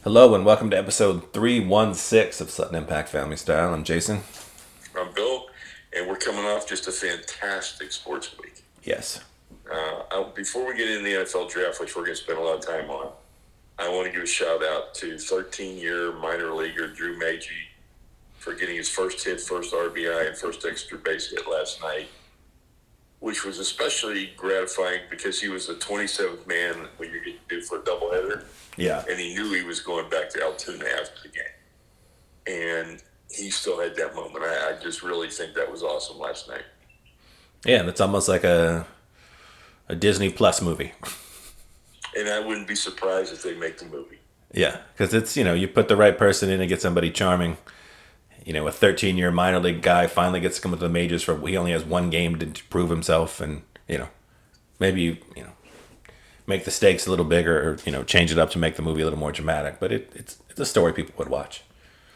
Hello and welcome to episode 316 of Sutton Impact Family Style. I'm Jason. I'm Bill, and we're coming off just a fantastic sports week. Yes. Before we get into the NFL draft, which we're going to spend a lot of time on, I want to give a shout out to 13-year minor leaguer Drew Maggi for getting his first hit, first RBI, and first extra base hit last night, which was especially gratifying because he was the 27th man when you get to do for a doubleheader. Yeah. And he knew he was going back to Altoona after the game. And he still had that moment. I just really think that was awesome last night. Yeah, that's almost like a Disney Plus movie. And I wouldn't be surprised if they make the movie. Yeah, because it's, you put the right person in and get somebody charming. A 13-year minor league guy finally gets to come to the majors he only has one game to prove himself. And, maybe make the stakes a little bigger or, change it up to make the movie a little more dramatic. But it's a story people would watch.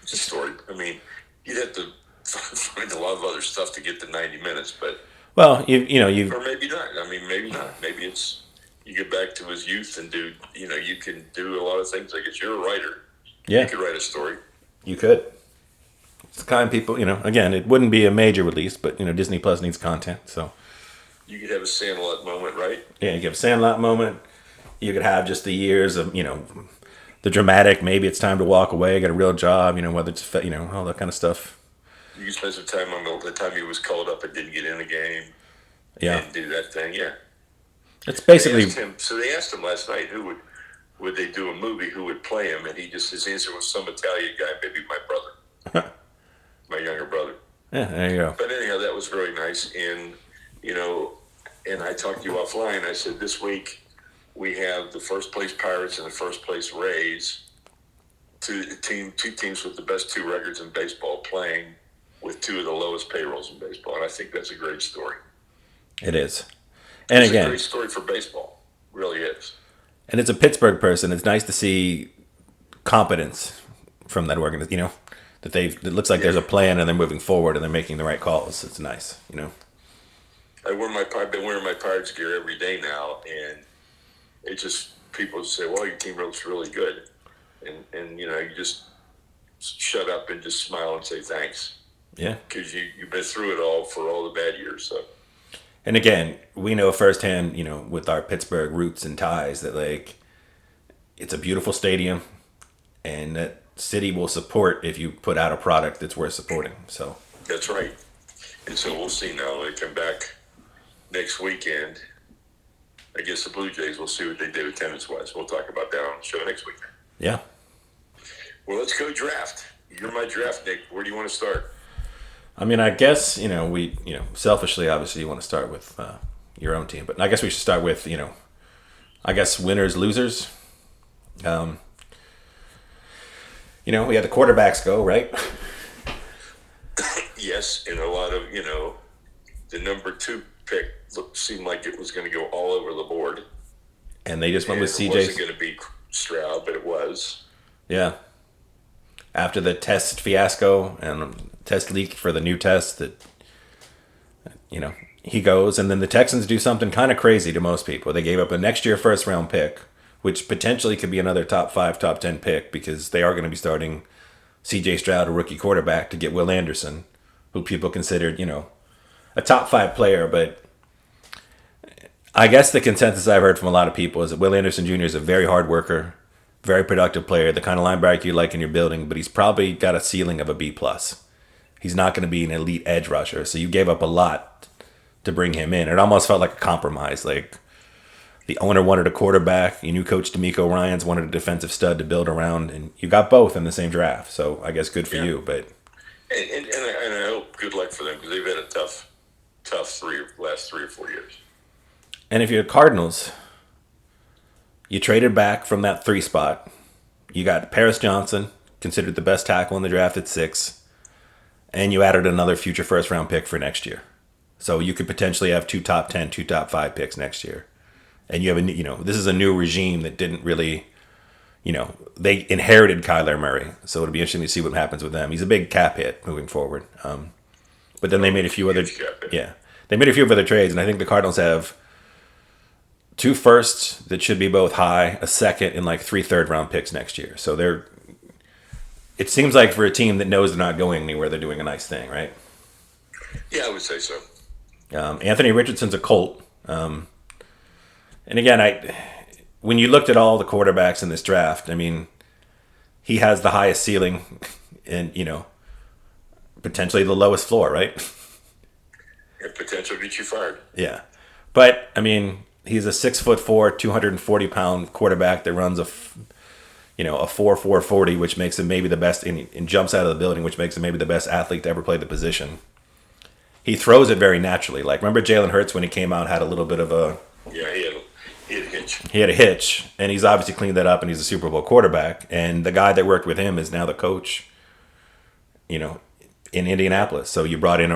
It's a story. I mean, you'd have to find a lot of other stuff to get to 90 minutes, but... Well, you Or maybe not. I mean, maybe not. Maybe it's... You get back to his youth and do... you can do a lot of things. I guess you're a writer. Yeah. You could write a story. You could. It's the kind of people, again, it wouldn't be a major release, but, Disney Plus needs content, so... You could have a Sandlot moment, right? Yeah, you could have a Sandlot moment. You could have just the years of, the dramatic, maybe it's time to walk away, get a real job, whether it's, all that kind of stuff. You could spend some time on the time he was called up and didn't get in the game. Yeah. And do that thing, yeah. It's basically... They asked him last night would they do a movie, who would play him, and his answer was some Italian guy, maybe my brother. My younger brother. Yeah, there you go. But anyhow, that was very nice. And, and I talked to you offline. I said, this week we have the first place Pirates and the first place Rays, two teams with the best two records in baseball playing with two of the lowest payrolls in baseball. And I think that's a great story. It is. And it's again, a great story for baseball. It really is. And it's a Pittsburgh person. It's nice to see competence from that organization, that it looks like there's a plan and they're moving forward and they're making the right calls. It's nice, I've been wearing my Pirates gear every day now, and it just, people say, well, your team looks really good. And you just shut up and just smile and say thanks. Yeah. Because you've been through it all for all the bad years. So. And again, we know firsthand, with our Pittsburgh roots and ties that, it's a beautiful stadium and that city will support if you put out a product that's worth supporting. So. That's right. And so we'll see now. When they come back next weekend, I guess the Blue Jays, we'll see what they do attendance-wise. We'll talk about that on the show next weekend. Yeah. Well, let's go draft. You're my draft, Nick. Where do you want to start? I mean, I guess, we, selfishly, obviously, you want to start with your own team. But I guess we should start with, I guess winners, losers. We had the quarterbacks go, right? Yes, and a lot of, the number 2 pick seemed like it was going to go all over the board. And they just went with CJ. It wasn't going to be Stroud, but it was. Yeah. After the test fiasco and test leak for the new test that, he goes. And then the Texans do something kind of crazy to most people. They gave up a next year first round pick, which potentially could be another top 5, top 10 pick because they are going to be starting CJ Stroud, a rookie quarterback, to get Will Anderson, who people considered, a top 5 player. But I guess the consensus I've heard from a lot of people is that Will Anderson Jr. is a very hard worker, very productive player, the kind of linebacker you like in your building, but he's probably got a ceiling of a B+. He's not going to be an elite edge rusher, so you gave up a lot to bring him in. It almost felt like a compromise. Like, the owner wanted a quarterback, you knew Coach DeMeco Ryans wanted a defensive stud to build around, and you got both in the same draft, so I guess good for you. But and I hope good luck for them because they've had a tough last 3 or 4 years. And if you're the Cardinals, you traded back from that 3 spot. You got Paris Johnson, considered the best tackle in the draft at 6. And you added another future first-round pick for next year. So you could potentially have 2 top 10, 2 top 5 picks next year. And you have this is a new regime that didn't really, they inherited Kyler Murray. So it'll be interesting to see what happens with them. He's a big cap hit moving forward. But then they made a few other, they made a few other trades. And I think the Cardinals have 2 firsts that should be both high, a second, and like 3 third-round picks next year. So they're. It seems like for a team that knows they're not going anywhere, they're doing a nice thing, right? Yeah, I would say so. Anthony Richardson's a Colt. And again, when you looked at all the quarterbacks in this draft, I mean, he has the highest ceiling and, potentially the lowest floor, right? If potential gets you fired. Yeah. But, I mean, he's a 6'4", 240-pound quarterback that runs a 4.40, which makes him maybe the best, and jumps out of the building, which makes him maybe the best athlete to ever play the position. He throws it very naturally. Like, remember Jalen Hurts when he came out had a little bit of a... Yeah, he had a hitch. He had a hitch, and he's obviously cleaned that up, and he's a Super Bowl quarterback. And the guy that worked with him is now the coach, in Indianapolis. So you brought in,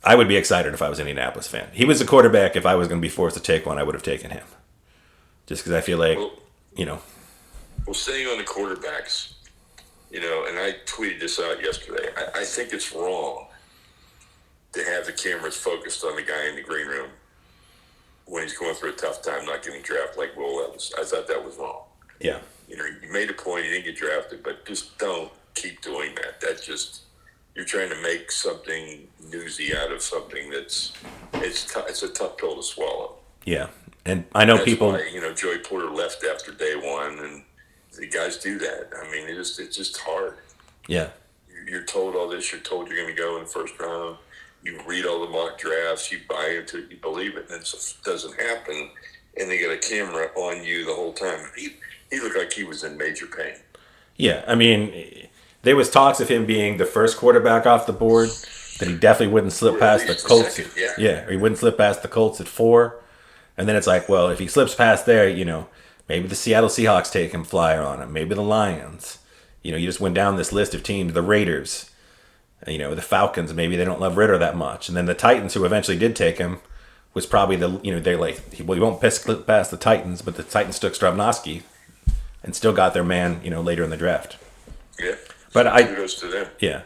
I would be excited if I was an Indianapolis fan. He was the quarterback. If I was going to be forced to take one, I would have taken him. Just because I feel like, Well, staying on the quarterbacks, and I tweeted this out yesterday. I think it's wrong to have the cameras focused on the guy in the green room when he's going through a tough time not getting drafted like Will Levis. I thought that was wrong. Yeah. You made a point, you didn't get drafted, but just don't keep doing that. That just, you're trying to make something newsy out of something it's a tough pill to swallow. Yeah. And I know That's people... why, Joey Porter left after day one, and the guys do that. I mean, it's just hard. Yeah. You're told all this. You're told you're going to go in the first round. You read all the mock drafts. You buy into it. You believe it. And it doesn't happen. And they got a camera on you the whole time. He looked like he was in major pain. Yeah. I mean, there was talks of him being the first quarterback off the board, that he definitely wouldn't slip past the Colts. Or he wouldn't slip past the Colts at 4. And then it's like, well, if he slips past there, maybe the Seattle Seahawks take him flyer on him. Maybe the Lions. You just went down this list of teams, the Raiders, the Falcons. Maybe they don't love Ritter that much. And then the Titans, who eventually did take him, was probably they're like, well, he won't slip past the Titans, but the Titans took Stravnosky and still got their man, later in the draft. Yeah. But kudos to them. Yeah.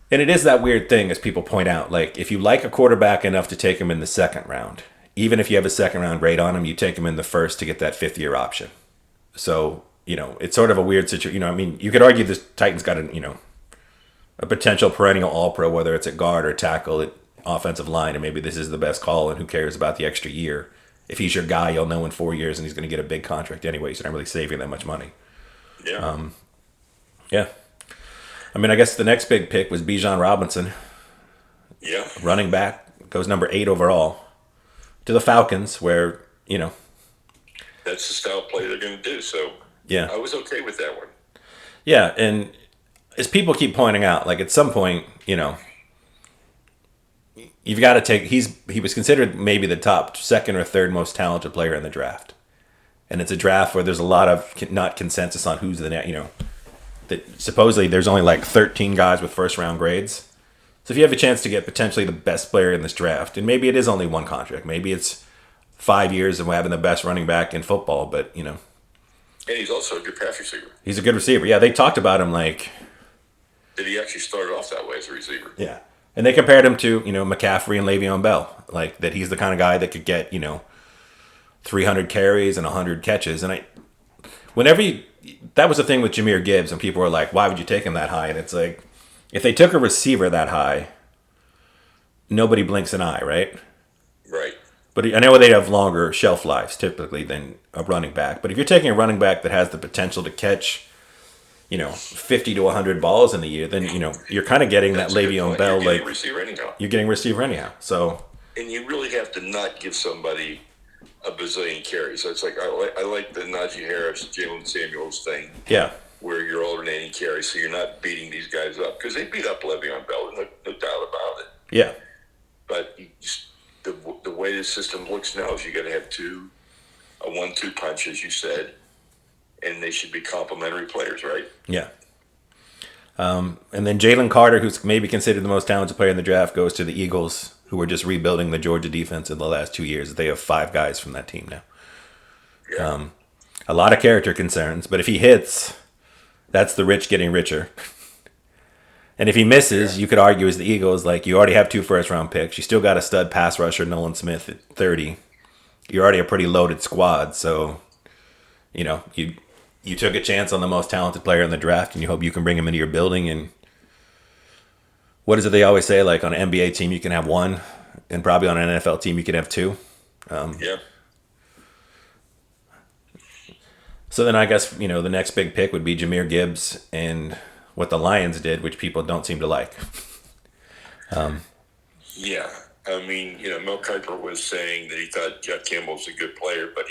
And it is that weird thing, as people point out. Like, if you like a quarterback enough to take him in the second round, even if you have a second round grade on him, you take him in the first to get that 5th-year option. So, it's sort of a weird situation. I mean, you could argue the Titans got a potential perennial all-pro, whether it's at guard or tackle at offensive line, and maybe this is the best call, and who cares about the extra year? If he's your guy, you'll know in 4 years, and he's going to get a big contract anyway, so you're not really saving that much money. Yeah. Yeah. I mean, I guess the next big pick was Bijan Robinson. Yeah. Running back, goes number 8 overall to the Falcons, where, That's the style of play they're going to do, so yeah. I was okay with that one. Yeah, and as people keep pointing out, like, at some point, you've got to take... He was considered maybe the top 2nd or 3rd most talented player in the draft. And it's a draft where there's a lot of not consensus on who's the net, that supposedly there's only like 13 guys with first-round grades. So if you have a chance to get potentially the best player in this draft, and maybe it is only one contract, maybe it's 5 years of having the best running back in football, but, And he's also a good pass receiver. He's a good receiver. Yeah, they talked about him like... Did he actually start off that way as a receiver? Yeah. And they compared him to, McCaffrey and Le'Veon Bell. Like, that he's the kind of guy that could get, 300 carries and 100 catches. And that was the thing with Jahmyr Gibbs, and people were like, why would you take him that high? And it's like, if they took a receiver that high, nobody blinks an eye, right? Right. But I know they have longer shelf lives typically than a running back. But if you're taking a running back that has the potential to catch, 50 to 100 balls in the year, then, you're kind of getting that Le'Veon Bell. You're getting receiver anyhow. You're getting receiver anyhow. So. And you really have to not give somebody a bazillion carries. So it's like, I like the Najee Harris, Jalen Samuels thing. Yeah. Where you're alternating carries, so you're not beating these guys up. Because they beat up Le'Veon Bell, no doubt about it. Yeah. But the way the system looks now is you got to have a 1-2 punch, as you said, and they should be complementary players, right? Yeah. And then Jalen Carter, who's maybe considered the most talented player in the draft, goes to the Eagles, who were just rebuilding the Georgia defense in the last 2 years. They have 5 guys from that team now. Yeah. A lot of character concerns, but if he hits, that's the rich getting richer. And if he misses, you could argue as the Eagles, like you already have 2 first-round picks. You still got a stud pass rusher, Nolan Smith, at 30. You're already a pretty loaded squad, so you took a chance on the most talented player in the draft, and you hope you can bring him into your building. And what is it they always say? Like on an NBA team, you can have 1, and probably on an NFL team, you can have 2. Yeah. So then I guess the next big pick would be Jahmyr Gibbs and what the Lions did, which people don't seem to like. Yeah. I mean, Mel Kiper was saying that he thought Jack Campbell was a good player, but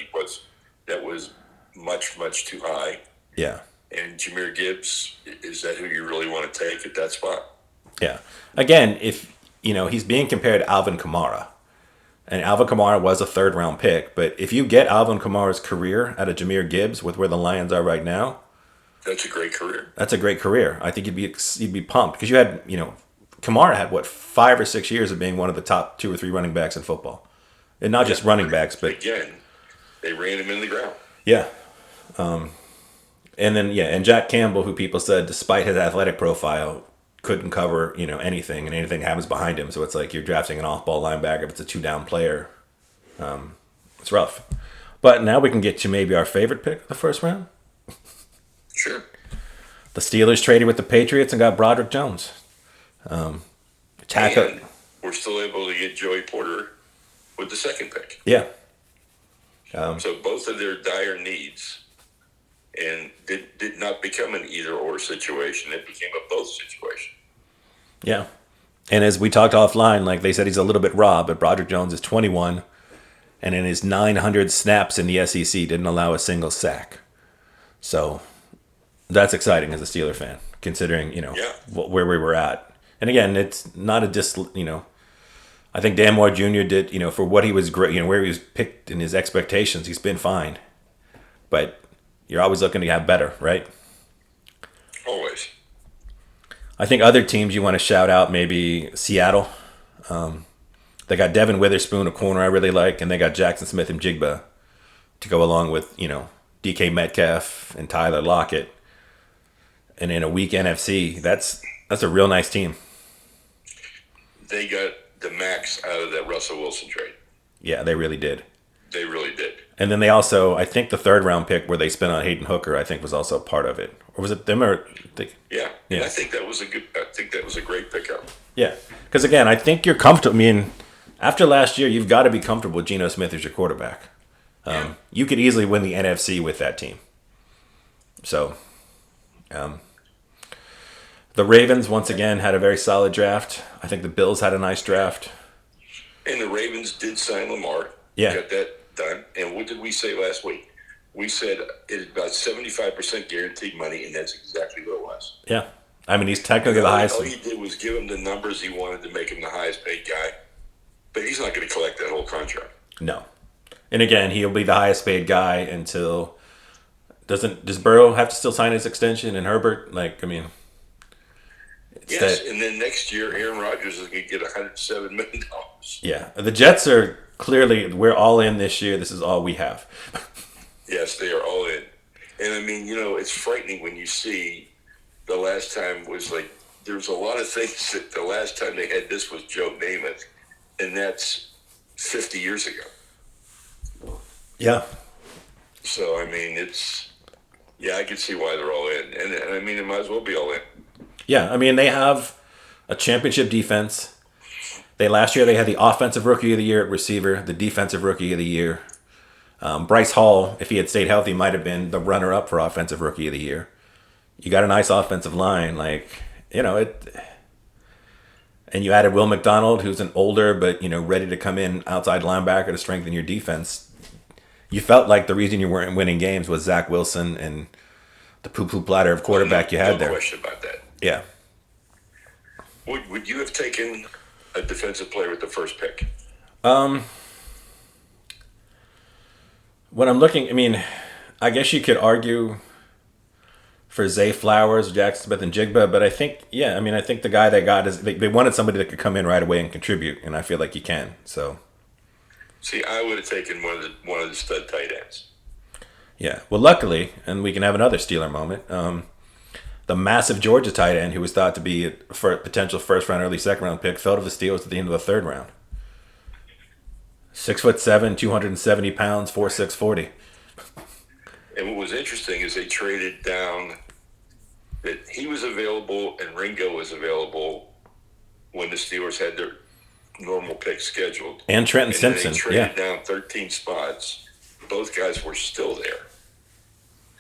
that was much, much too high. Yeah. And Jahmyr Gibbs, is that who you really want to take at that spot? Yeah. Again, if, he's being compared to Alvin Kamara. And Alvin Kamara was a 3rd-round pick. But if you get Alvin Kamara's career out of Jahmyr Gibbs with where the Lions are right now, that's a great career. That's a great career. I think you'd be pumped because you had, Kamara had 5 or 6 years of being one of the top 2 or 3 running backs in football, and not just running backs, but again, they ran him in the ground. Yeah, and then and Jack Campbell, who people said, despite his athletic profile, couldn't cover anything, and anything happens behind him. So it's like you're drafting an off-ball linebacker if it's a 2-down player. It's rough, but now we can get to maybe our favorite pick of the first round. Sure. The Steelers traded with the Patriots and got Broderick Jones. And we're still able to get Joey Porter with the 2nd pick. Yeah. So both of their dire needs, and did not become an either-or situation. It became a both situation. Yeah. And as we talked offline, like they said, he's a little bit raw, but Broderick Jones is 21, and in his 900 snaps in the SEC, didn't allow a single sack. So that's exciting as a Steeler fan, considering, where we were at. And again, it's not I think Dan Moore Jr. did, for what he was great, where he was picked in his expectations, he's been fine. But you're always looking to have better, right? Always. I think other teams you want to shout out, maybe Seattle. They got Devin Witherspoon, a corner I really like, and they got Jackson Smith and Jigba to go along with, DK Metcalf and Tyler Lockett. And in a weak NFC, that's a real nice team. They got the max out of that Russell Wilson trade. Yeah, they really did. They really did. And then they also, I think the 3rd-round pick where they spent on Hayden Hooker, I think was also part of it. Or was it them or? Yeah. And I think that was a great pickup. Yeah. Because again, I think you're comfortable. I mean, after last year, you've got to be comfortable with Geno Smith as your quarterback. You could easily win the NFC with that team. So, the Ravens, once again, had a very solid draft. I think the Bills had a nice draft. And the Ravens did sign Lamar. Yeah. Got that done. And what did we say last week? We said it's about 75% guaranteed money, and that's exactly what it was. Yeah. I mean, he's technically the highest. All he did was give him the numbers he wanted to make him the highest paid guy. But he's not going to collect that whole contract. No. And again, he'll be the highest paid guy until... Does Burrow have to still sign his extension? And Herbert? Yes, and then next year, Aaron Rodgers is going to get $107 million. Yeah. The Jets are clearly... We're all in this year. This is all we have. Yes, they are all in. And, it's frightening when you see the last time was like... There's a lot of things that the last time they had this was Joe Namath, and that's 50 years ago. Yeah. So, it's... Yeah, I can see why they're all in. And it might as well be all in. Yeah, they have a championship defense. Last year they had the offensive rookie of the year at receiver, the defensive rookie of the year. Bryce Hall, if he had stayed healthy, might have been the runner-up for offensive rookie of the year. You got a nice offensive line, it. And you added Will McDonald, who's an older but ready to come in outside linebacker to strengthen your defense. You felt like the reason you weren't winning games was Zach Wilson and the poo-poo platter of quarterback you had there. No question about that. Yeah. Would you have taken a defensive player with the first pick? When I'm looking, I guess you could argue for Zay Flowers, Jackson Smith, and Jigba, but I think, I think the guy they got is they wanted somebody that could come in right away and contribute, and I feel like he can. So. See, I would have taken one of the stud tight ends. Yeah. Well, luckily, and we can have another Steeler moment. The massive Georgia tight end who was thought to be a potential first round, early second round pick fell to the Steelers at the end of the third round. 6'7", 270 pounds, 4'6", 40. And what was interesting is they traded down that he was available and Ringo was available when the Steelers had their normal pick scheduled. And Trenton Simpson. They traded down 13 spots. Both guys were still there.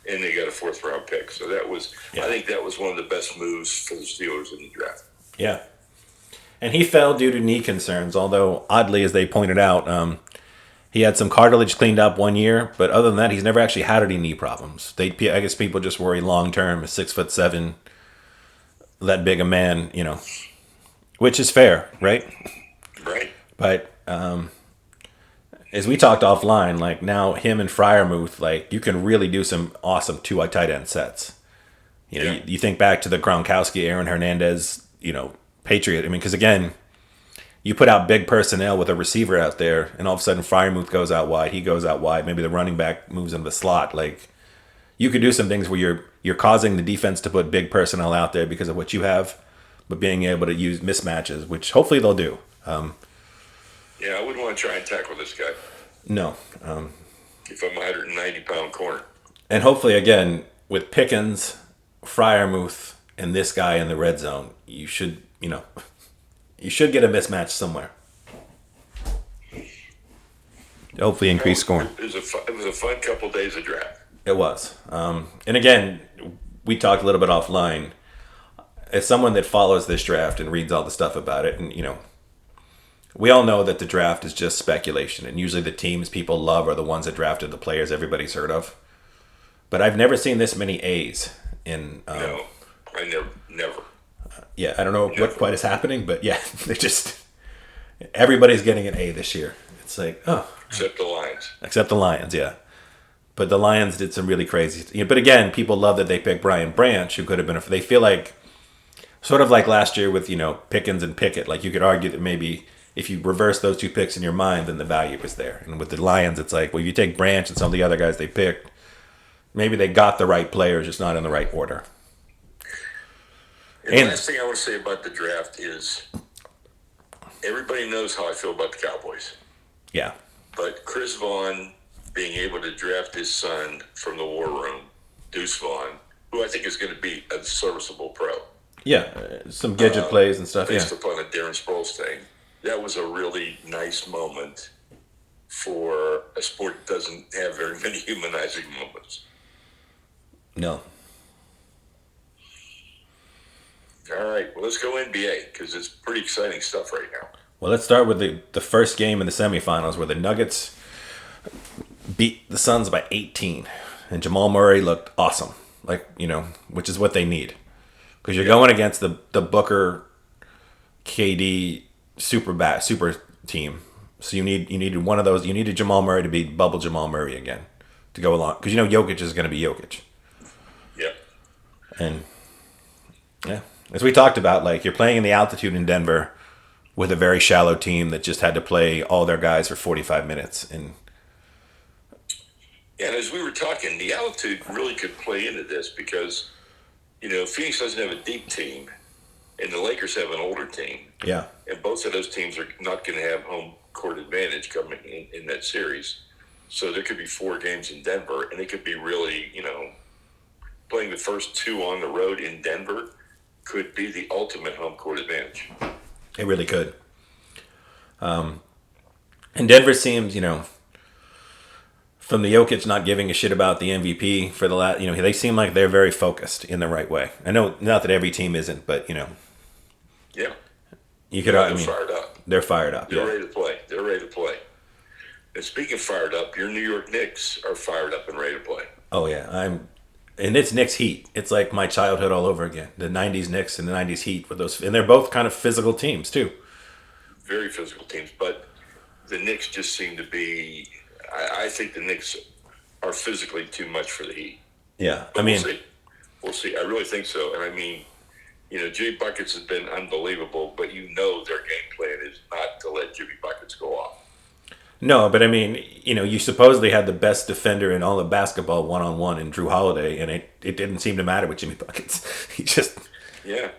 And they got a fourth-round pick. So that was, I think that was one of the best moves for the Steelers in the draft. Yeah. And he fell due to knee concerns, although oddly, as they pointed out, he had some cartilage cleaned up 1 year, but other than that, he's never actually had any knee problems. I guess people just worry long-term, 6'7", that big a man, which is fair, right? Right. But as we talked offline, like now him and Freiermuth, like you can really do some awesome two tight end sets. You think back to the Gronkowski, Aaron Hernandez, Patriot. I mean, because again, you put out big personnel with a receiver out there, and all of a sudden Freiermuth goes out wide, he goes out wide. Maybe the running back moves into the slot. Like you could do some things where you're causing the defense to put big personnel out there because of what you have, but being able to use mismatches, which hopefully they'll do. Yeah, I wouldn't want to try and tackle this guy. No. If I'm a 190-pound corner. And hopefully, again, with Pickens, Freiermuth, and this guy in the red zone, you should get a mismatch somewhere. Hopefully increase scoring. It was a fun couple days of draft. It was. And again, we talked a little bit offline. As someone that follows this draft and reads all the stuff about it, and we all know that the draft is just speculation, and usually the teams people love are the ones that drafted the players everybody's heard of. But I've never seen this many A's in. No, I never. Yeah, I don't know what quite is happening, but yeah, everybody's getting an A this year. It's like, oh. Except the Lions. Except the Lions, yeah. But the Lions did some really crazy. But again, people love that they picked Brian Branch, who could have been. They feel like, sort of like last year with Pickens and Pickett. Like you could argue that maybe if you reverse those two picks in your mind, then the value was there. And with the Lions, it's like, well, if you take Branch and some of the other guys they picked, maybe they got the right players, just not in the right order. And the last thing I want to say about the draft is everybody knows how I feel about the Cowboys. Yeah. But Chris Vaughn being able to draft his son from the war room, Deuce Vaughn, who I think is going to be a serviceable pro. Yeah, some gadget plays and stuff, based upon a Darren Sproles thing. That was a really nice moment for a sport that doesn't have very many humanizing moments. No. All right, well, let's go NBA because it's pretty exciting stuff right now. Well, let's start with the first game in the semifinals where the Nuggets beat the Suns by 18. And Jamal Murray looked awesome, which is what they need. Because you're going against the Booker, KD, super team. So you needed one of those. You needed Jamal Murray to be bubble Jamal Murray again to go along. Because Jokic is going to be Jokic. Yeah. And, yeah. As we talked about, you're playing in the altitude in Denver with a very shallow team that just had to play all their guys for 45 minutes. And as we were talking, the altitude really could play into this because, Phoenix doesn't have a deep team, and the Lakers have an older team. Yeah. And both of those teams are not going to have home court advantage coming in that series. So there could be 4 games in Denver, and it could be really, playing the first 2 on the road in Denver could be the ultimate home court advantage. It really could. And Denver seems, from the Jokic not giving a shit about the MVP for the last, they seem like they're very focused in the right way. I know not that every team isn't, but Yeah. You could. They're fired up. They're fired up. They're ready to play. They're ready to play. And speaking of fired up, your New York Knicks are fired up and ready to play. Oh yeah, and it's Knicks Heat. It's like my childhood all over again. The '90s Knicks and the '90s Heat with those, and they're both kind of physical teams too. Very physical teams, but the Knicks just seem to be. I think the Knicks are physically too much for the Heat. Yeah, but we'll see. I really think so. And I mean, Jimmy Buckets has been unbelievable, but their game plan is not to let Jimmy Buckets go off. No, but I mean, you supposedly had the best defender in all of basketball one on one in Drew Holiday, and it didn't seem to matter with Jimmy buckets. He just, Yeah,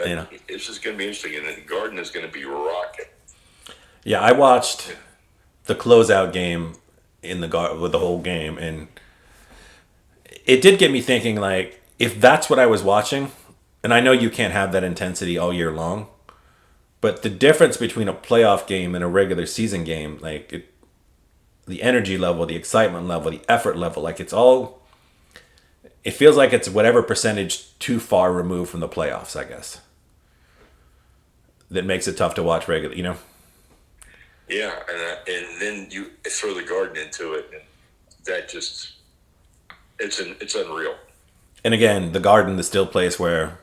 you know. it's just going to be interesting, and then Garden is going to be rocking. Yeah, I watched the closeout game in the with the whole game, and it did get me thinking. Like, if that's what I was watching, and I know you can't have that intensity all year long, but the difference between a playoff game and a regular season game, like the energy level, the excitement level, the effort level, like it's all. It feels like it's whatever percentage too far removed from the playoffs, I guess. That makes it tough to watch regular. Yeah, and then you throw the Garden into it, and that just it's unreal. And again, the Garden is still a place where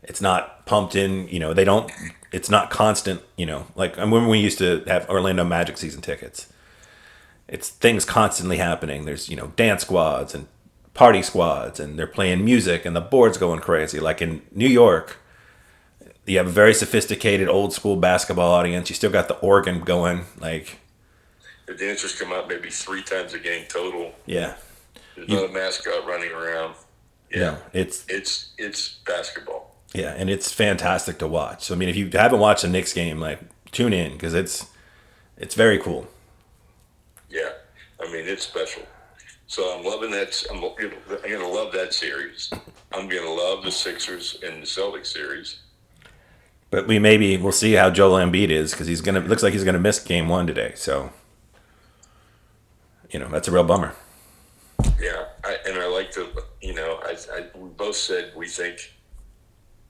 it's not pumped in. They don't. It's not constant. Like I remember we used to have Orlando Magic season tickets. It's things constantly happening. There's dance squads and party squads, and they're playing music, and the board's going crazy. Like in New York, you have a very sophisticated old school basketball audience. You still got the organ going. Like The dancers come out maybe 3 times a game total. yeah, There's not a mascot running around. Yeah, it's basketball. Yeah, and it's fantastic to watch. So I mean, if you haven't watched a Knicks game, like tune in because it's very cool. Yeah, I mean it's special. So I'm loving that. I'm going to love that series. I'm going to love the Sixers and the Celtics series. But we'll see how Joel Embiid is because looks like he's gonna miss game one today. So that's a real bummer. Yeah, I like to. We both said we think.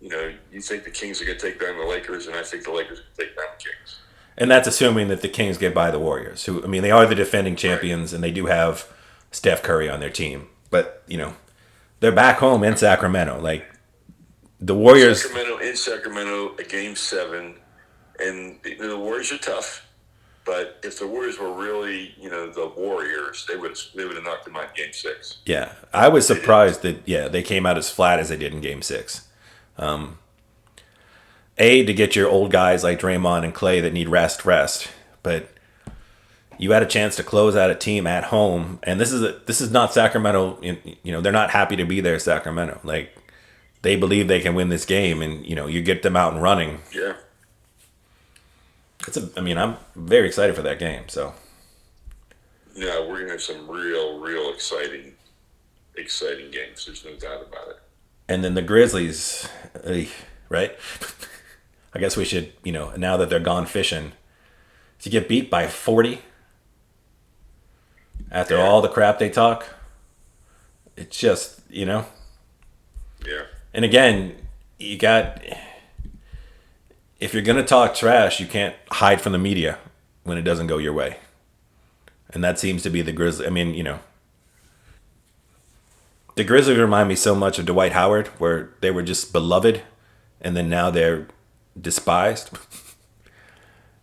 You think the Kings are going to take down the Lakers, and I think the Lakers are going to take down the Kings. And that's assuming that the Kings get by the Warriors, who I mean they are the defending champions, right. And they do have Steph Curry on their team. But they're back home in Sacramento. Like the Warriors, Sacramento, a game 7, and the Warriors are tough. But if the Warriors were really, the Warriors, they would have knocked them out in game 6. Yeah, I was surprised that they came out as flat as they did in game 6. To get your old guys like Draymond and Clay that need rest, but you had a chance to close out a team at home, and this is not Sacramento. They're not happy to be there, Sacramento. Like they believe they can win this game, and you get them out and running. Yeah. I'm very excited for that game. So. Yeah, we're gonna have some real exciting games. There's no doubt about it. And then the Grizzlies, right? I guess we should, now that they're gone fishing, to get beat by 40 after all the crap they talk, it's just, Yeah. And again, if you're going to talk trash, you can't hide from the media when it doesn't go your way. And that seems to be the Grizzlies. I mean, the Grizzlies remind me so much of Dwight Howard, where they were just beloved, and then now they're despised.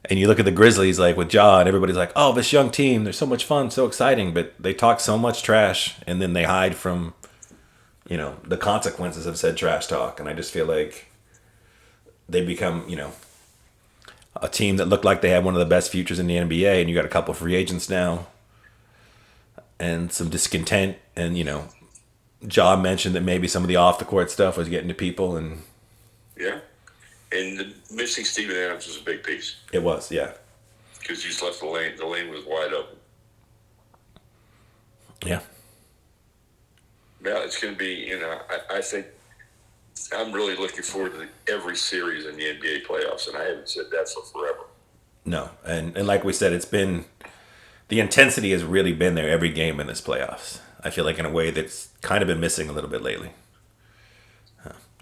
And you look at the Grizzlies, like with Ja, and everybody's like, "Oh, this young team, they're so much fun, so exciting," but they talk so much trash, and then they hide from, the consequences of said trash talk. And I just feel like they become, a team that looked like they had one of the best futures in the NBA, and you got a couple free agents now, and some discontent, and Ja mentioned that maybe some of the off the court stuff was getting to people, and yeah, and the missing Steven Adams was a big piece. It was, yeah, because you just left the lane. The lane was wide open. Yeah. Now it's going to be. I think I'm really looking forward to every series in the NBA playoffs, and I haven't said that for forever. No, and like we said, the intensity has really been there every game in this playoffs. I feel like in a way that's kind of been missing a little bit lately.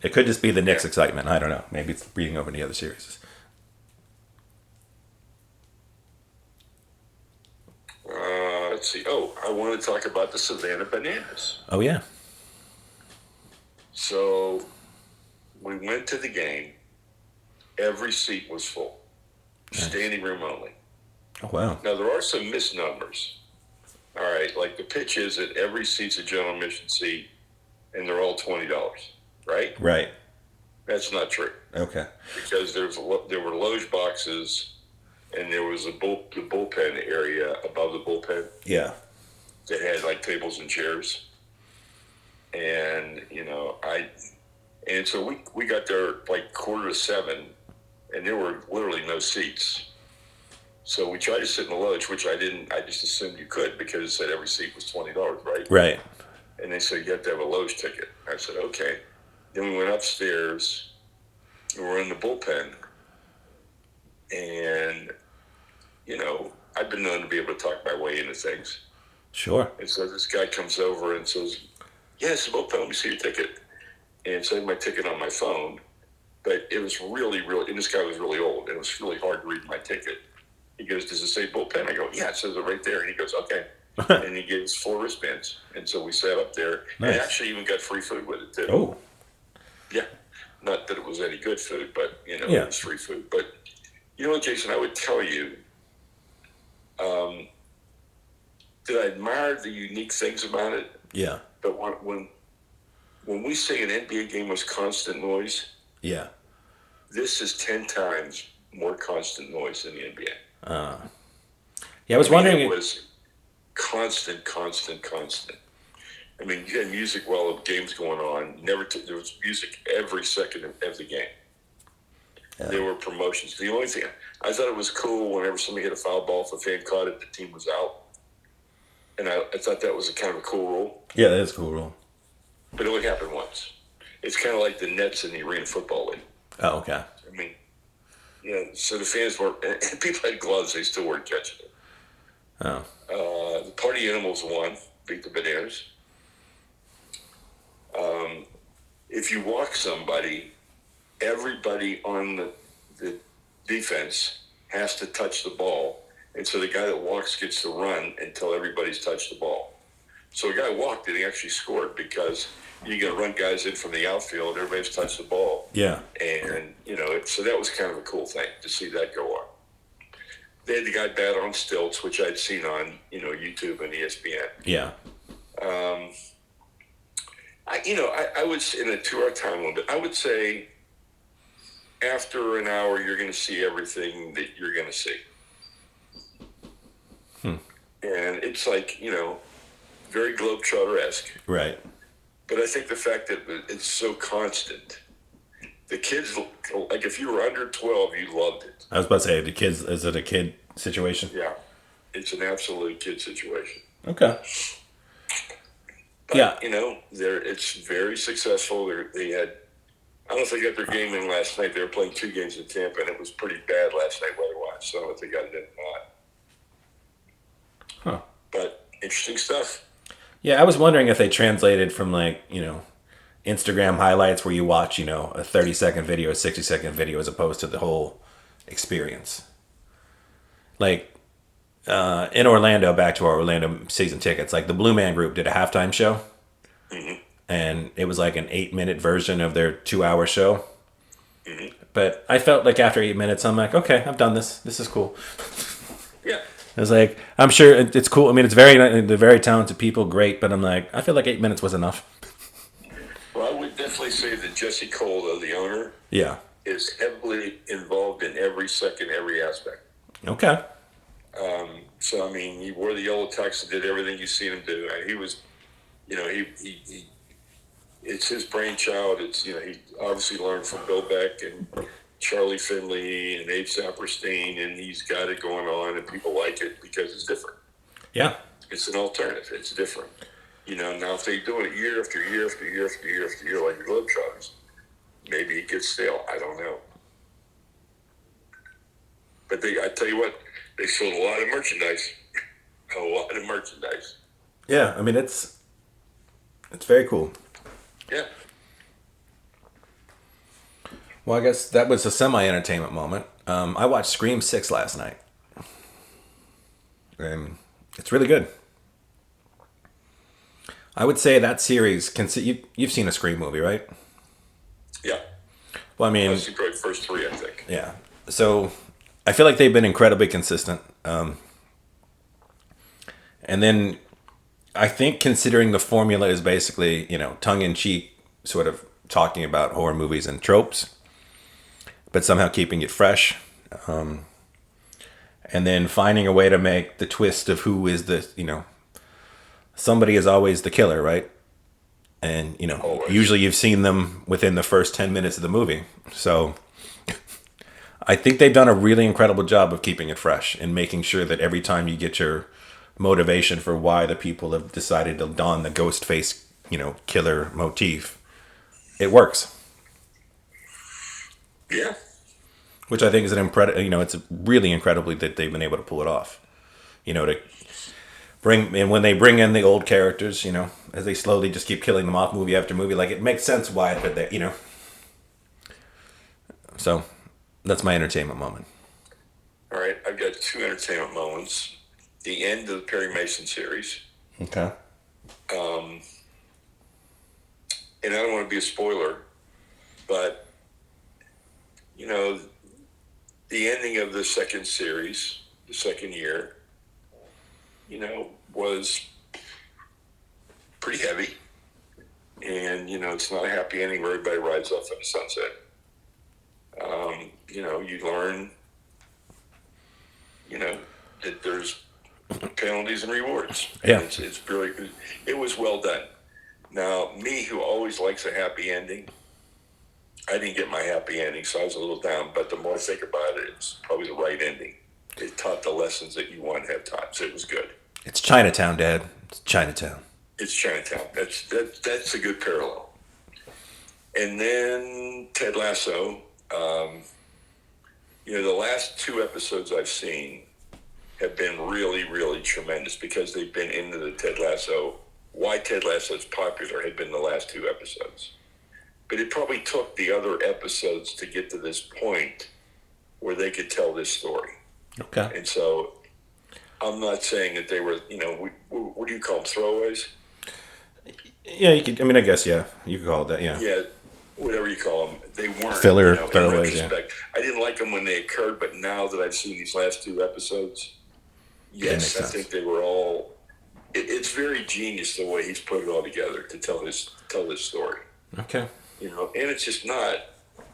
It could just be the Knicks' excitement. I don't know. Maybe it's bleeding over in the other series. Let's see. Oh, I want to talk about the Savannah Bananas. Oh, yeah. So we went to the game. Every seat was full. Nice. Standing room only. Oh, wow. Now, there are some misnomers. All right, like the pitch is that every seat's a general admission seat, and they're all $20, right? Right. That's not true. Okay. Because there were loge boxes, and there was the bullpen area above the bullpen Yeah. that had like tables and chairs. And and so we got there like 6:45, and there were literally no seats. So we tried to sit in the loge, which I didn't. I just assumed you could because it said every seat was $20, right? Right. And they said you have to have a loge ticket. I said okay. Then we went upstairs. We were in the bullpen, and I've been known to be able to talk my way into things. Sure. And so this guy comes over and says, "Yeah, it's the bullpen. Let me see your ticket." And so I had my ticket on my phone, but it was really, really. And this guy was really old, and it was really hard to read my ticket. He goes, "Does it say bullpen?" I go, "Yeah, it says it right there." And he goes, "Okay." And he gave us 4 wristbands. And so we sat up there. Nice. And actually even got free food with it, too. Oh. Yeah. Not that it was any good food, but, Yeah. It was free food. But, Jason, I would tell you that I admired the unique things about it. Yeah. But when we say an NBA game was constant noise, yeah, this is 10 times more constant noise in the NBA. Yeah, I was wondering. It was constant. I mean, you had music while the game's going on. There was music every second of the game. Yeah. There were promotions. The only thing I thought it was cool whenever somebody hit a foul ball, if a fan caught it, the team was out. And I thought that was a kind of a cool rule. Yeah, that is a cool rule. But it only happened once. It's kind of like the Nets in the Arena Football League. Oh, okay. I mean, so the fans weren't, and people had gloves, they still weren't catching it. Oh. The Party Animals won, beat the Bananas. If you walk somebody, everybody on the defense has to touch the ball. And so the guy that walks gets to run until everybody's touched the ball. So a guy walked and he actually scored because you got to run guys in from the outfield. Everybody's touched the ball. Yeah. And, so that was kind of a cool thing to see that go on. They had the guy bat on stilts, which I'd seen on, YouTube and ESPN. Yeah. I would say in a 2-hour time limit, I would say after an hour, you're going to see everything that you're going to see. And it's like, very Globetrotter-esque. Right. But I think the fact that it's so constant, the kids, like if you were under 12, you loved it. I was about to say, is it a kid situation? Yeah. It's an absolute kid situation. Okay. But, yeah. It's very successful. They had, I don't know if they got their game in last night. They were playing 2 games in Tampa, and it was pretty bad last night weather-wise. So I don't know if they got it in or not. Huh. But interesting stuff. Yeah, I was wondering if they translated from Instagram highlights where you watch, a 30-second video, a 60-second video as opposed to the whole experience. Like, in Orlando, back to our Orlando season tickets, like the Blue Man Group did a halftime show. Mm-hmm. And it was like an 8-minute version of their 2-hour show. Mm-hmm. But I felt like after 8 minutes, I'm like, okay, I've done this. This is cool. Yeah. I was like, I'm sure it's cool. I mean, they're very talented people, great. But I'm like, I feel like 8 minutes was enough. Well, I would definitely say that Jesse Cole, though, the owner, is heavily involved in every aspect. Okay. So, I mean, he wore the yellow tux and did everything you've seen him do. And he was, it's his brainchild. It's, he obviously learned from Bill Beck and Charlie Finley and Abe Saperstein, and he's got it going on, and people like it because it's different. Yeah. It's an alternative. It's different. Now if they do it year after year after year after year after year like the Globetrotters, maybe it gets stale. I don't know. But I tell you what, they sold a lot of merchandise. Yeah, I mean, it's very cool. Yeah. Well, I guess that was a semi-entertainment moment. I watched Scream 6 last night. And it's really good. I would say that series, you've seen a Scream movie, right? Yeah. Well, I mean... I've seen probably the first 3, I think. Yeah. So, I feel like they've been incredibly consistent. And then, I think considering the formula is basically, tongue-in-cheek, sort of talking about horror movies and tropes, but somehow keeping it fresh. and then finding a way to make the twist of who is the, somebody is always the killer, right? And, Always. usually you've seen them within the first 10 minutes of the movie. So I think they've done a really incredible job of keeping it fresh and making sure that every time you get your motivation for why the people have decided to don the ghost face, killer motif, it works. Yeah. Which I think is it's really incredibly that they've been able to pull it off. To and when they bring in the old characters, as they slowly just keep killing them off movie after movie, like it makes sense why they. So that's my entertainment moment. All right, I've got two entertainment moments. The end of the Perry Mason series. Okay. And I don't want to be a spoiler, but, the ending of the second series, the second year, was pretty heavy. And, it's not a happy ending where everybody rides off in the sunset. You learn, that there's penalties and rewards. Yeah. And it's really, it was well done. Now, me, who always likes a happy ending, I didn't get my happy ending, so I was a little down. But the more I think about it, it's probably the right ending. It taught the lessons that you want to have taught, so it was good. It's Chinatown, Dad. It's Chinatown. It's Chinatown. That's a good parallel. And then Ted Lasso. The last two episodes I've seen have been really, really tremendous because they've been into the Ted Lasso. Why Ted Lasso is popular had been the last two episodes. But it probably took the other episodes to get to this point where they could tell this story. Okay. And so I'm not saying that they were, what do you call them, throwaways? Yeah, you could. I mean, I guess you could call it that. Yeah. Yeah, whatever you call them. They weren't Filler, in throwaways. Yeah. retrospect. I didn't like them when they occurred, but now that I've seen these last two episodes, yes, I think they were all. It's very genius the way he's put it all together to tell this story. Okay. And it's just not.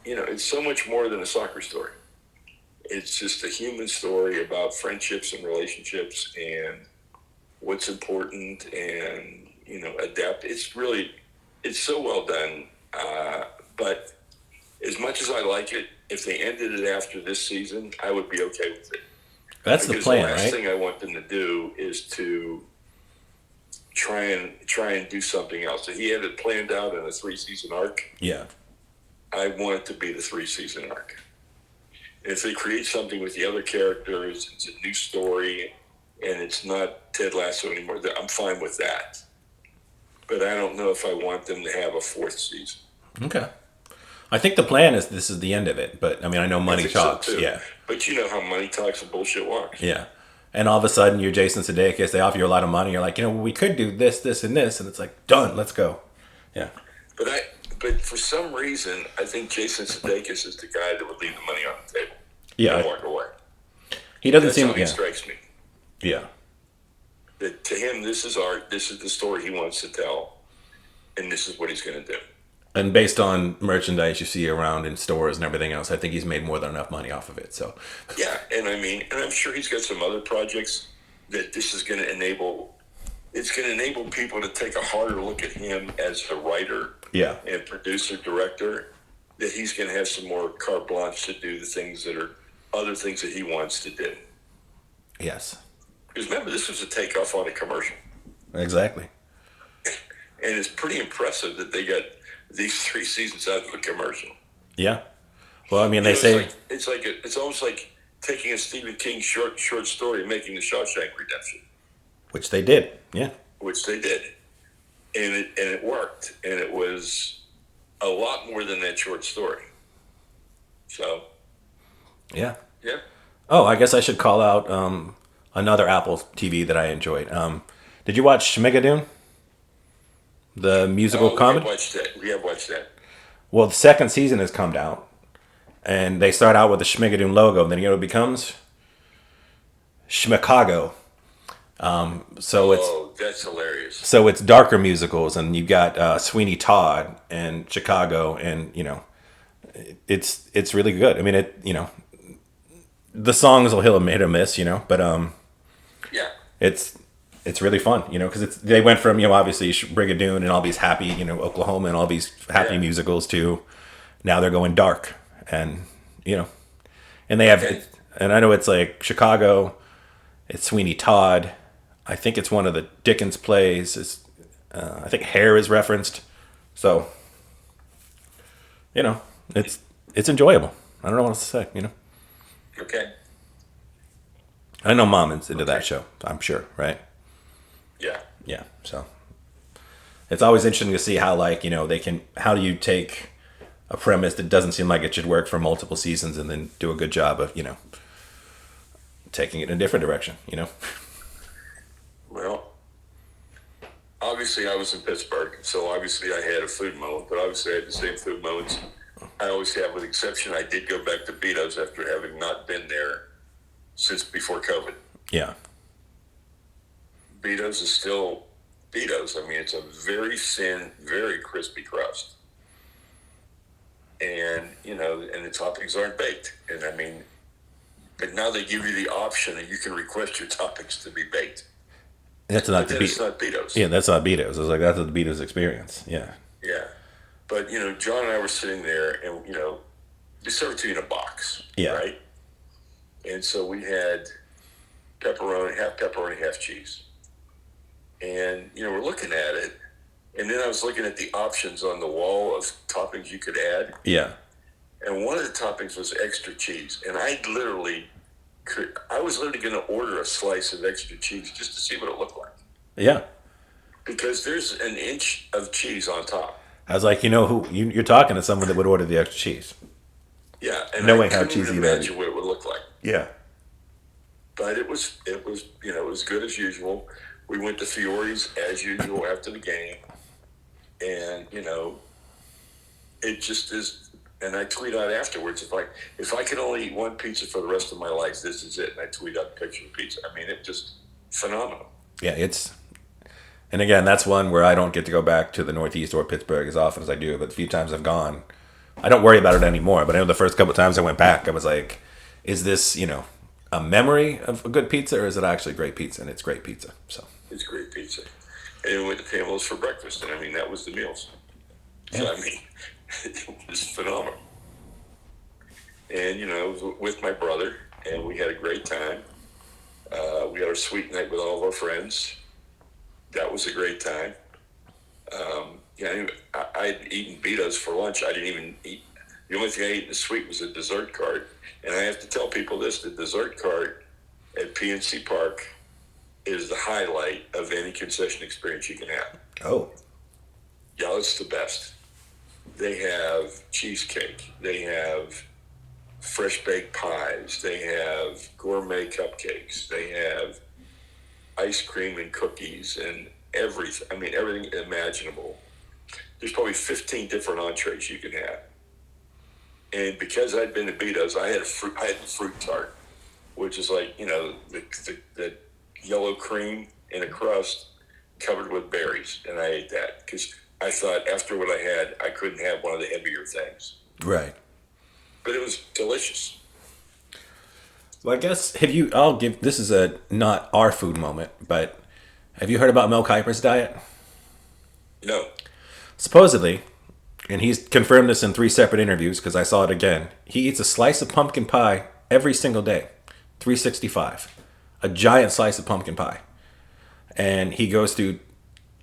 It's so much more than a soccer story. It's just a human story about friendships and relationships and what's important and adapt. It's so well done. But as much as I like it, if they ended it after this season, I would be okay with it. That's the plan, the last right? thing I want them to do is to try and do something else. So he had it planned out in a 3-season arc. Yeah. I want it to be the 3-season arc. And if they create something with the other characters, it's a new story, and it's not Ted Lasso anymore, I'm fine with that. But I don't know if I want them to have a 4th season. Okay. I think the plan is this is the end of it, but I mean, I know money talks. So Yeah. But you know how money talks and bullshit walks. Yeah. And all of a sudden, you're Jason Sudeikis. They offer you a lot of money. You're like, we could do this, this, and this, and it's like, done. Let's go. Yeah. But for some reason, I think Jason Sudeikis is the guy that would leave the money on the table. Yeah. And walk away. He doesn't That's seem. how he Yeah. strikes me. Yeah. That to him, this is art. This is the story he wants to tell, and this is what he's going to do. And based on merchandise you see around in stores and everything else, I think he's made more than enough money off of it. So. Yeah, and I'm sure he's got some other projects that this is going to enable. It's going to enable people to take a harder look at him as a writer, Yeah, and producer, director. That he's going to have some more carte blanche to do the things that are other things that he wants to do. Yes. Because remember, this was a takeoff on a commercial, Exactly. and it's pretty impressive that they got these 3 seasons out of a commercial. Yeah. Well, I mean, they say it's almost like taking a Stephen King short story and making the Shawshank Redemption, which they did. Yeah. which they did, and it worked, and it was a lot more than that short story. So, Yeah. yeah. Oh, I guess I should call out another Apple TV that I enjoyed. Did you watch Schmigadoon? The musical comedy? We have watched that. Well, the second season has come out, and they start out with the Schmigadoon logo, and then it becomes Schmicago. That's hilarious. So it's darker musicals, and you've got Sweeney Todd and Chicago, and it's really good. I mean, the songs will hit or miss, but Yeah. it's really fun, because they went from obviously Brigadoon and all these happy Oklahoma and all these happy Yeah. musicals to now they're going dark, and and they have And and I know it's like Chicago, it's Sweeney Todd, I think it's one of the Dickens plays. I think Hair is referenced, so it's enjoyable. I don't know what else to say. okay. I know Mom is into that Okay. show. I'm sure, right? Yeah. Yeah. So it's always interesting to see how how do you take a premise that doesn't seem like it should work for multiple seasons and then do a good job of taking it in a different direction. Well, obviously I was in Pittsburgh, so obviously I had a food moment, but obviously I had the same food moments I always have, with the exception I did go back to Betos after having not been there since before COVID. Yeah. Betos is still Betos. I mean, it's a very thin, very crispy crust. And, and the toppings aren't baked. And I mean, but now they give you the option that you can request your toppings to be baked. That's not But then it's not Betos. Yeah, that's not Betos. It's like that's the Betos experience. Yeah. Yeah. But, John and I were sitting there and, they serve it to you in a box. Yeah. Right? And so we had pepperoni, half cheese. And, we're looking at it. And then I was looking at the options on the wall of toppings you could add. Yeah. And one of the toppings was extra cheese. And I was literally going to order a slice of extra cheese just to see what it looked like. Yeah. Because there's an inch of cheese on top. I was like, who you're talking to someone that would order the extra cheese. Yeah, and Knowing I how couldn't cheesy even that imagine what it would look like. Yeah. But it was it was good as usual. We went to Fiore's as usual after the game, and it just is. And I tweet out afterwards, if I could only eat one pizza for the rest of my life, this is it. And I tweet out a picture of pizza. I mean, it just phenomenal. Yeah, and again, that's one where I don't get to go back to the Northeast or Pittsburgh as often as I do. But the few times I've gone, I don't worry about it anymore. But I know the first couple of times I went back, I was like, is this, a memory of a good pizza, or is it actually great pizza? And it's great pizza. So It's great pizza. And we went to Pamela's for breakfast. And I mean, that was the meals. So, I mean, it was phenomenal. And, I was with my brother, and we had a great time. We had our sweet night with all of our friends. That was a great time. I'd eaten Betos for lunch. I didn't even eat. The only thing I ate in the sweet was a dessert cart. And I have to tell people this, the dessert cart at PNC Park is the highlight of any concession experience you can have. oh Yeah, it's the best. They have cheesecake. They have fresh baked pies. They have gourmet cupcakes. They have ice cream and cookies and everything. I mean, everything imaginable. There's probably 15 different entrees you can have. And because I'd been to Betos, I had the fruit tart, which is like, the yellow cream in a crust covered with berries. And I ate that because I thought after what I had, I couldn't have one of the heavier things. right. But it was delicious. Well, I guess I'll give this is a not our food moment, but have you heard about Mel Kiper's diet? No. Supposedly, and he's confirmed this in 3 separate interviews because I saw it again. He eats a slice of pumpkin pie every single day, 365, a giant slice of pumpkin pie, and he goes through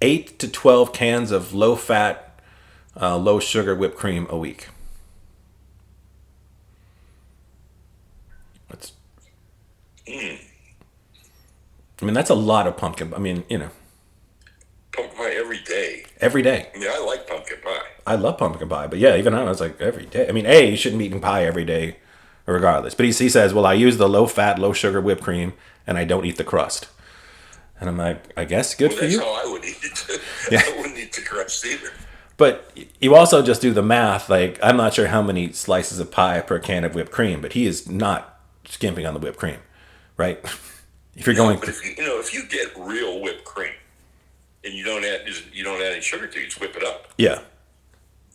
8 to 12 cans of low-fat, low-sugar whipped cream a week. That's, I mean, that's a lot of pumpkin. I mean, Pumpkin pie every day. every day. I mean, I like pumpkin pie. I love pumpkin pie, but yeah, even I was like every day. I mean, you shouldn't be eating pie every day, regardless. But he says, well, I use the low-fat, low-sugar whipped cream, and I don't eat the crust. And I'm like, I guess good for That's you. how I would eat it. Yeah. I wouldn't eat the crust either. But you also just do the math. Like, I'm not sure how many slices of pie per can of whipped cream, but he is not skimping on the whipped cream, right? If you're going, But if you get real whipped cream and you don't add any sugar to it, you just whip it up. yeah,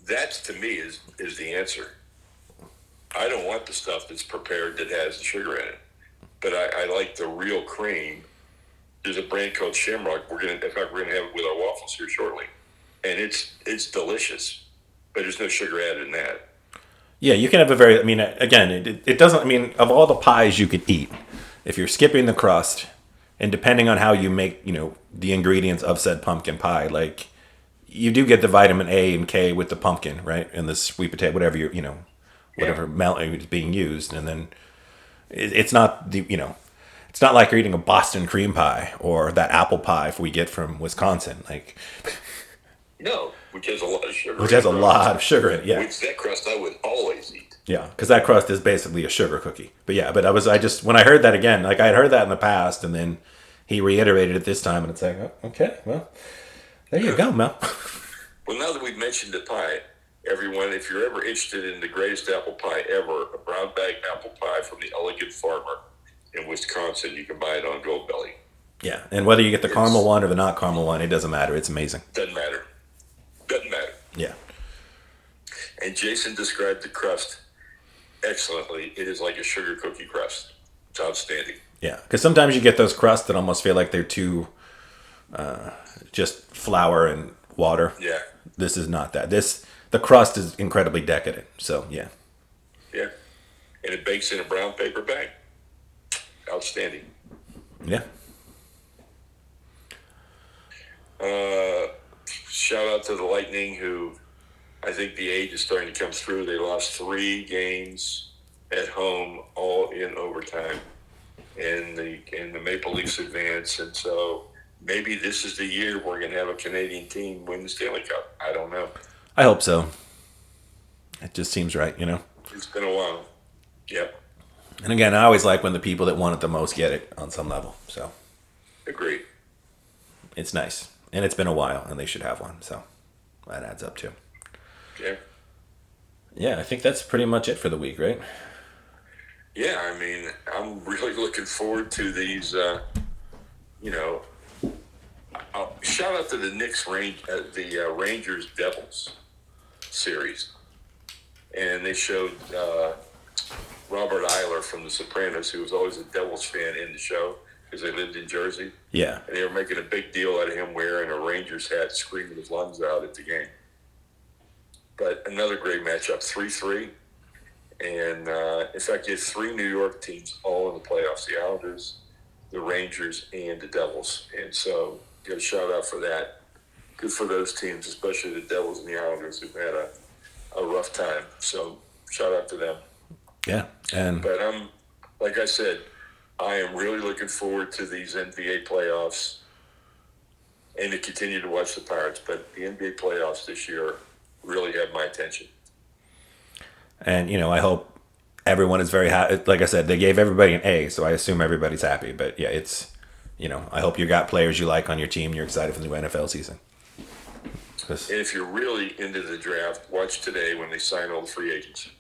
That to me is the answer. I don't want the stuff that's prepared that has the sugar in it, but I like the real cream. There's a brand called Shamrock. In fact, we're gonna have it with our waffles here shortly, and it's delicious, but there's no sugar added in that. Yeah, you can have a very. I mean, again, it doesn't. I mean, of all the pies you could eat, if you're skipping the crust, and depending on how you make, the ingredients of said pumpkin pie, like you do get the vitamin A and K with the pumpkin, right, and the sweet potato, whatever whatever melt is being used, and then it's not it's not like you're eating a Boston cream pie or that apple pie we get from Wisconsin, like No, which has a lot of sugar. which has a lot of sugar in it. Yeah, Which that crust I would always eat. yeah, because that crust is basically a sugar cookie. But yeah, but I just when I heard that again, like I had heard that in the past, and then he reiterated it this time, and it's like, oh, okay, well, there you go, Mel. Well, now that we've mentioned the pie, everyone, if you're ever interested in the greatest apple pie ever, a brown bag apple pie from the Elegant Farmer in Wisconsin, you can buy it on Goldbelly. Yeah, and whether you get the caramel one or the not caramel one, it doesn't matter. It's amazing. Doesn't matter. Doesn't matter. Yeah. And Jason described the crust excellently. It is like a sugar cookie crust. It's outstanding. Yeah, because sometimes you get those crusts that almost feel like they're too just flour and water. Yeah. This is not that. The crust is incredibly decadent. So yeah. Yeah. And it bakes in a brown paper bag. Outstanding. Yeah. Shout out to the Lightning, who I think the age is starting to come through. They lost 3 games at home, all in overtime, and the Maple Leafs advance. And so maybe this is the year we're going to have a Canadian team win the Stanley Cup. I don't know. I hope so. It just seems right, It's been a while. Yep. And again, I always like when the people that want it the most get it on some level. So Agreed. it's nice. And it's been a while, and they should have one. So that adds up too. Yeah. Yeah, I think that's pretty much it for the week, right? Yeah, I mean, I'm really looking forward to these, shout out to the the Rangers Devils series. And they showed Robert Eiler from The Sopranos, who was always a Devils fan in the show because they lived in Jersey. Yeah. And they were making a big deal out of him wearing a Rangers hat, screaming his lungs out at the game. But another great matchup, 3-3. And in fact, you had 3 New York teams all in the playoffs: the Islanders, the Rangers, and the Devils. And so, give a shout out for that. Good for those teams, especially the Devils and the Islanders, who've had a rough time. So, shout out to them. Yeah. But like I said, I am really looking forward to these NBA playoffs and to continue to watch the Pirates. But the NBA playoffs this year really have my attention. And, I hope everyone is very happy. Like I said, they gave everybody an A, so I assume everybody's happy. But yeah, it's, I hope you got players you like on your team. You're excited for the new NFL season. And if you're really into the draft, watch today when they sign all the free agents.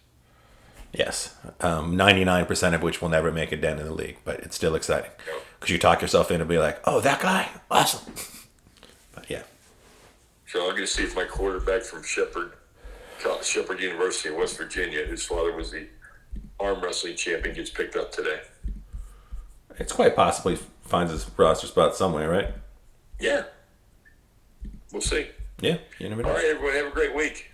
Yes. 99% of which will never make a dent in the league, but it's still exciting. Because you talk yourself in and be like, oh, that guy? Awesome. But yeah. So I'm going to see if my quarterback from Shepherd University in West Virginia, whose father was the arm wrestling champion, gets picked up today. It's quite possible he finds his roster spot somewhere, right? Yeah. We'll see. Yeah, you never know. All right, everyone, have a great week.